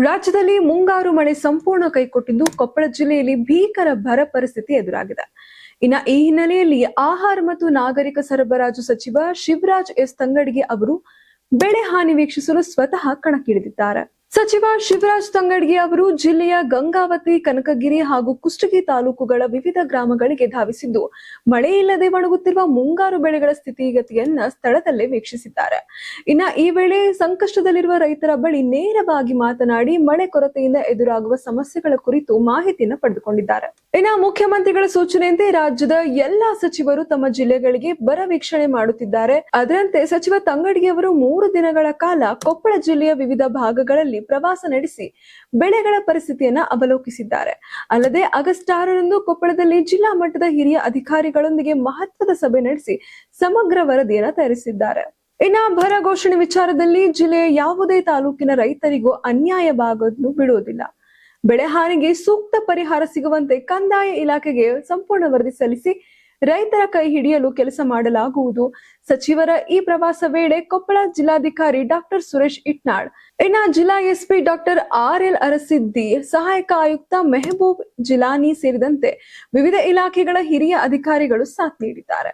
ರಾಜ್ಯದಲ್ಲಿ ಮುಂಗಾರು ಮಳೆ ಸಂಪೂರ್ಣ ಕೈಕೊಟ್ಟಿದ್ದು ಕೊಪ್ಪಳ ಜಿಲ್ಲೆಯಲ್ಲಿ ಭೀಕರ ಬರ ಪರಿಸ್ಥಿತಿ ಎದುರಾಗಿದೆ. ಈ ಹಿನ್ನೆಲೆಯಲ್ಲಿ ಆಹಾರ ಮತ್ತು ನಾಗರಿಕ ಸರಬರಾಜು ಸಚಿವ ಶಿವರಾಜ್ ಎಸ್ ತಂಗಡಗಿ ಅವರು ಬೆಳೆ ಹಾನಿ ವೀಕ್ಷಿಸಲು ಸ್ವತಃ ಕಣಕ್ಕಿಳಿದಿದ್ದಾರೆ. ಸಚಿವ ಶಿವರಾಜ್ ತಂಗಡಗಿ ಅವರು ಜಿಲ್ಲೆಯ ಗಂಗಾವತಿ, ಕನಕಗಿರಿ ಹಾಗೂ ಕುಷ್ಟಗಿ ತಾಲೂಕುಗಳ ವಿವಿಧ ಗ್ರಾಮಗಳಿಗೆ ಧಾವಿಸಿದ್ದು ಮಳೆ ಇಲ್ಲದೆ ಒಣಗುತ್ತಿರುವ ಮುಂಗಾರು ಬೆಳೆಗಳ ಸ್ಥಿತಿಗತಿಯನ್ನ ಸ್ಥಳದಲ್ಲೇ ವೀಕ್ಷಿಸಿದ್ದಾರೆ. ಈ ವೇಳೆ ಸಂಕಷ್ಟದಲ್ಲಿರುವ ರೈತರ ಬಳಿ ನೇರವಾಗಿ ಮಾತನಾಡಿ ಮಳೆ ಕೊರತೆಯಿಂದ ಎದುರಾಗುವ ಸಮಸ್ಯೆಗಳ ಕುರಿತು ಮಾಹಿತಿಯನ್ನು ಪಡೆದುಕೊಂಡಿದ್ದಾರೆ. ಮುಖ್ಯಮಂತ್ರಿಗಳ ಸೂಚನೆಯಂತೆ ರಾಜ್ಯದ ಎಲ್ಲಾ ಸಚಿವರು ತಮ್ಮ ಜಿಲ್ಲೆಗಳಿಗೆ ಬರ ವೀಕ್ಷಣೆ ಮಾಡುತ್ತಿದ್ದಾರೆ. ಅದರಂತೆ ಸಚಿವ ತಂಗಡಗಿ ಅವರು 3 ದಿನಗಳ ಕಾಲ ಕೊಪ್ಪಳ ಜಿಲ್ಲೆಯ ವಿವಿಧ ಭಾಗಗಳಲ್ಲಿ ಪ್ರವಾಸ ನಡೆಸಿ ಬೆಳೆಗಳ ಪರಿಸ್ಥಿತಿಯನ್ನ ಅವಲೋಕಿಸಿದ್ದಾರೆ. ಅಲ್ಲದೆ ಆಗಸ್ಟ್ 6ರಂದು ಕೊಪ್ಪಳದಲ್ಲಿ ಜಿಲ್ಲಾ ಮಟ್ಟದ ಹಿರಿಯ ಅಧಿಕಾರಿಗಳೊಂದಿಗೆ ಮಹತ್ವದ ಸಭೆ ನಡೆಸಿ ಸಮಗ್ರ ವರದಿಯನ್ನ ತಯಾರಿಸಿದ್ದಾರೆ. ಬರ ಘೋಷಣೆ ವಿಚಾರದಲ್ಲಿ ಜಿಲ್ಲೆಯ ಯಾವುದೇ ತಾಲೂಕಿನ ರೈತರಿಗೂ ಅನ್ಯಾಯವಾಗಲು ಬಿಡುವುದಿಲ್ಲ. ಬೆಳೆ ಹಾನಿಗೆ ಸೂಕ್ತ ಪರಿಹಾರ ಸಿಗುವಂತೆ ಕಂದಾಯ ಇಲಾಖೆಗೆ ಸಂಪೂರ್ಣ ವರದಿ ಸಲ್ಲಿಸಿ ರೈತರ ಕೈ ಹಿಡಿಯಲು ಕೆಲಸ ಮಾಡಲಾಗುವುದು. ಸಚಿವರ ಈ ಪ್ರವಾಸ ವೇಳೆ ಕೊಪ್ಪಳ ಜಿಲ್ಲಾಧಿಕಾರಿ ಡಾಕ್ಟರ್ ಸುರೇಶ್ ಇಟ್ನಾಳ್, ಜಿಲ್ಲಾ ಎಸ್ಪಿ ಡಾಕ್ಟರ್ RL ಅರಸಿದ್ದಿ, ಸಹಾಯಕ ಆಯುಕ್ತ ಮೆಹಬೂಬ್ ಜಿಲಾನಿ ಸೇರಿದಂತೆ ವಿವಿಧ ಇಲಾಖೆಗಳ ಹಿರಿಯ ಅಧಿಕಾರಿಗಳು ಸಾಥ್ ನೀಡಿದ್ದಾರೆ.